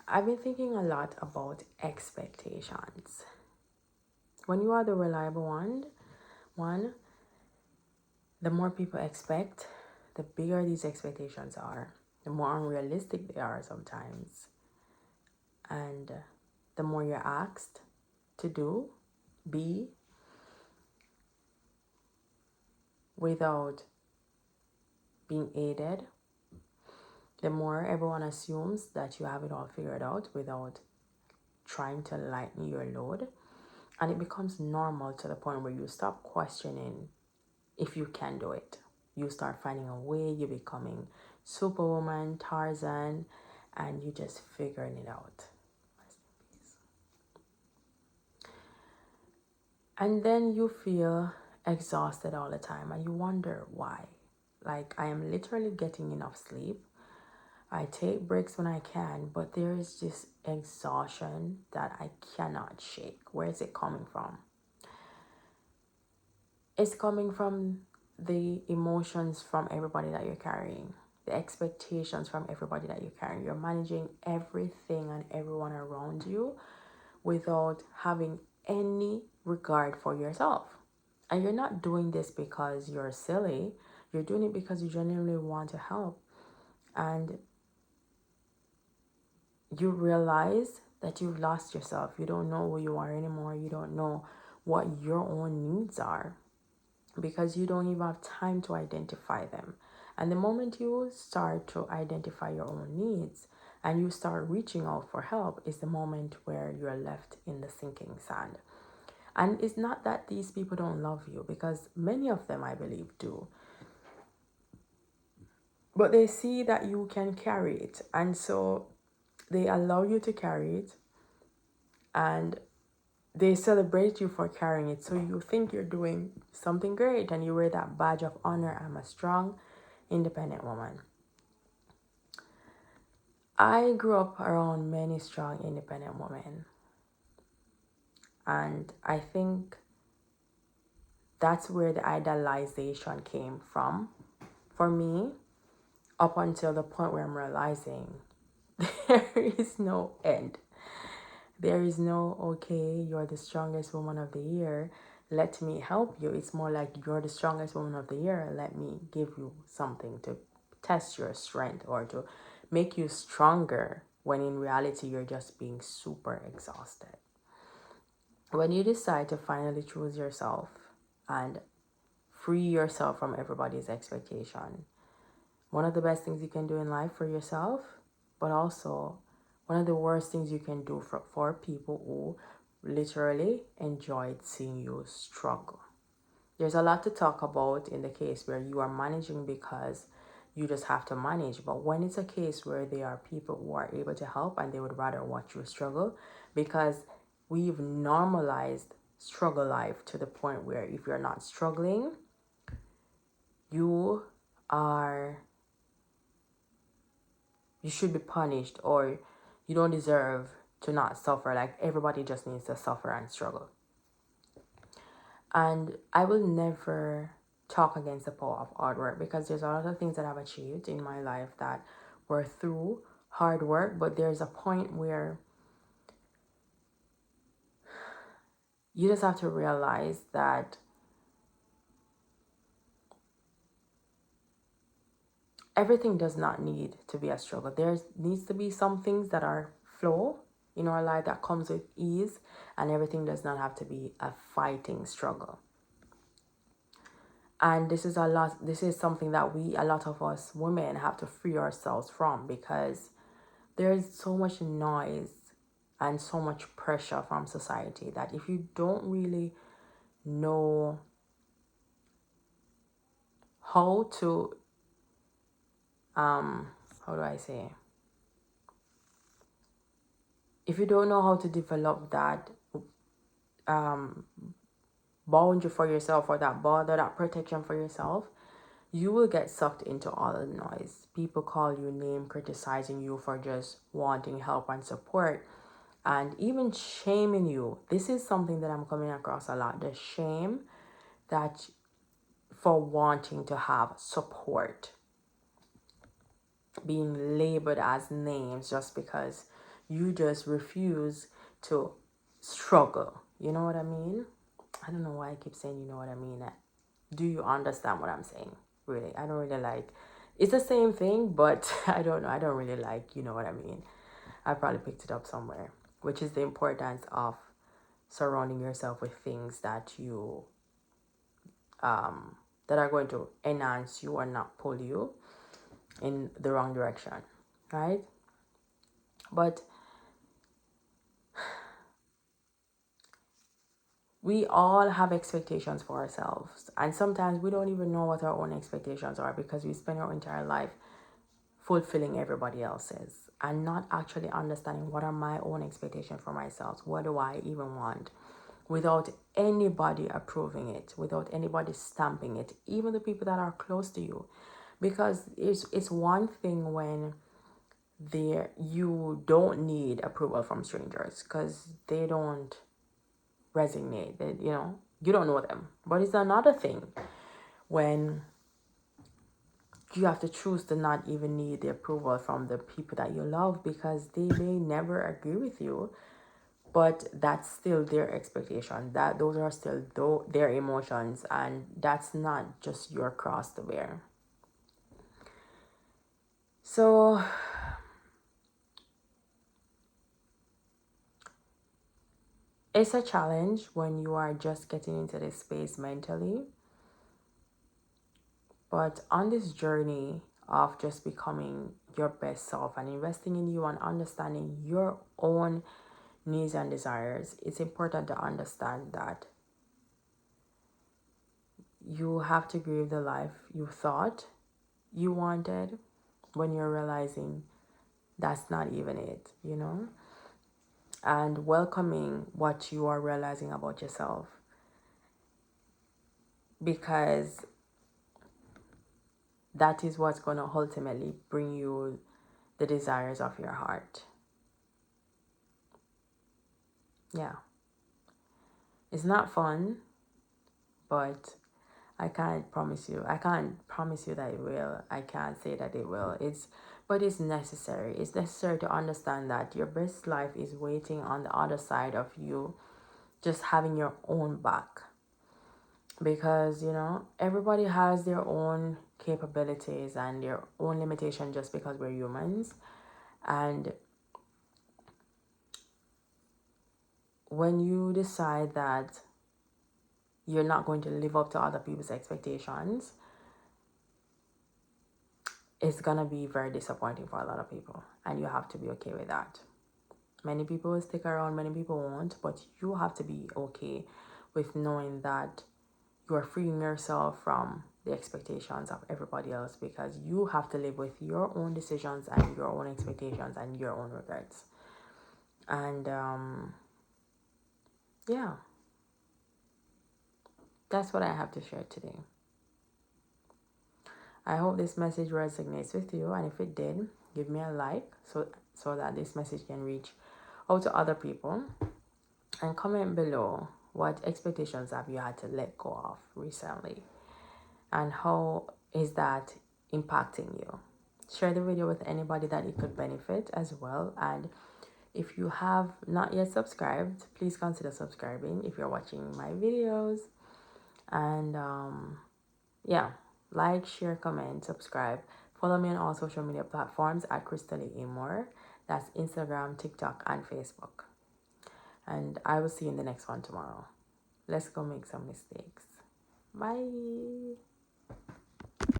I've been thinking a lot about expectations. When you are the reliable one, the more people expect, the bigger these expectations are, the more unrealistic they are sometimes. And the more you're asked to do, be, without being aided, the more everyone assumes that you have it all figured out without trying to lighten your load. And it becomes normal to the point where you stop questioning if you can do it. You start finding a way, you're becoming Superwoman, Tarzan, and you just figuring it out. And then you feel exhausted all the time and you wonder why. Like, I am literally getting enough sleep. I take breaks when I can, but there is this exhaustion that I cannot shake. Where is it coming from? It's coming from the emotions from everybody that you're carrying, the expectations from everybody that you're carrying. You're managing everything and everyone around you without having any regard for yourself. And you're not doing this because you're silly. You're doing it because you genuinely want to help. And you realize that you've lost yourself. You don't know who you are anymore. You don't know what your own needs are because you don't even have time to identify them. And the moment you start to identify your own needs and you start reaching out for help is the moment where you're left in the sinking sand. And it's not that these people don't love you, because many of them, I believe, do. But they see that you can carry it. And so they allow you to carry it. And they celebrate you for carrying it. So you think you're doing something great and you wear that badge of honor. I'm a strong, independent woman. I grew up around many strong, independent women. And I think that's where the idealization came from for me, up until the point where I'm realizing there is no end. There is no, okay, you're the strongest woman of the year, let me help you. It's more like, you're the strongest woman of the year, let me give you something to test your strength or to make you stronger, when in reality you're just being super exhausted. When you decide to finally choose yourself and free yourself from everybody's expectation, one of the best things you can do in life for yourself, but also one of the worst things you can do for people who literally enjoyed seeing you struggle. There's a lot to talk about in the case where you are managing because you just have to manage. But when it's a case where there are people who are able to help and they would rather watch you struggle, because we've normalized struggle life to the point where if you're not struggling, you should be punished, or you don't deserve to not suffer. Like, everybody just needs to suffer and struggle. And I will never talk against the power of hard work, because there's a lot of things that I've achieved in my life that were through hard work. But there's a point where you just have to realize that everything does not need to be a struggle. There needs to be some things that are flow in our life that comes with ease, and everything does not have to be a fighting struggle. And this is something that a lot of us women have to free ourselves from, because there's so much noise and so much pressure from society that if you don't really know how to how do I say, if you don't know how to develop that boundary for yourself, or that border, that protection for yourself, you will get sucked into all the noise. People call you name, criticizing you for just wanting help and support, and even shaming you. This is something that I'm coming across a lot, the shame that for wanting to have support, being labeled as names just because You just refuse to struggle. You know what I mean? I don't know why I keep saying you know what I mean. Do you understand what I'm saying? Really, I don't really like. It's the same thing, but I don't know. I don't really like. You know what I mean? I probably picked it up somewhere, which is the importance of surrounding yourself with things that you that are going to enhance you or not pull you in the wrong direction, right? But we all have expectations for ourselves, and sometimes we don't even know what our own expectations are because we spend our entire life fulfilling everybody else's and not actually understanding what are my own expectations for myself. What do I even want? Without anybody approving it, without anybody stamping it, even the people that are close to you. Because it's one thing when you don't need approval from strangers because they don't resonate. You don't know them. But it's another thing when you have to choose to not even need the approval from the people that you love because they may never agree with you, but that's still their expectation. That those are still their emotions, and that's not just your cross to bear. So it's a challenge when you are just getting into this space mentally. But on this journey of just becoming your best self and investing in you and understanding your own needs and desires, it's important to understand that you have to grieve the life you thought you wanted when you're realizing that's not even it, and welcoming what you are realizing about yourself, because that is what's going to ultimately bring you the desires of your heart. Yeah. It's not fun, but I can't promise you. I can't promise you that it will. I can't say that it will. But it's necessary. It's necessary to understand that your best life is waiting on the other side of you just having your own back. Because, everybody has their own capabilities and their own limitation just because we're humans. And when you decide that you're not going to live up to other people's expectations, it's gonna be very disappointing for a lot of people, and you have to be okay with that. Many people will stick around, many people won't, but you have to be okay with knowing that you are freeing yourself from the expectations of everybody else, because you have to live with your own decisions and your own expectations and your own regrets. And yeah, that's what I have to share today. I hope this message resonates with you, and if it did, give me a like so that this message can reach out to other people. And comment below what expectations have you had to let go of recently, and how is that impacting you. Share the video with anybody that it could benefit as well. And if you have not yet subscribed, please consider subscribing if you're watching my videos. And yeah, like, share, comment, subscribe. Follow me on all social media platforms at Khrista-Lee. That's Instagram, TikTok, and Facebook. And I will see you in the next one tomorrow. Let's go make some mistakes. Bye.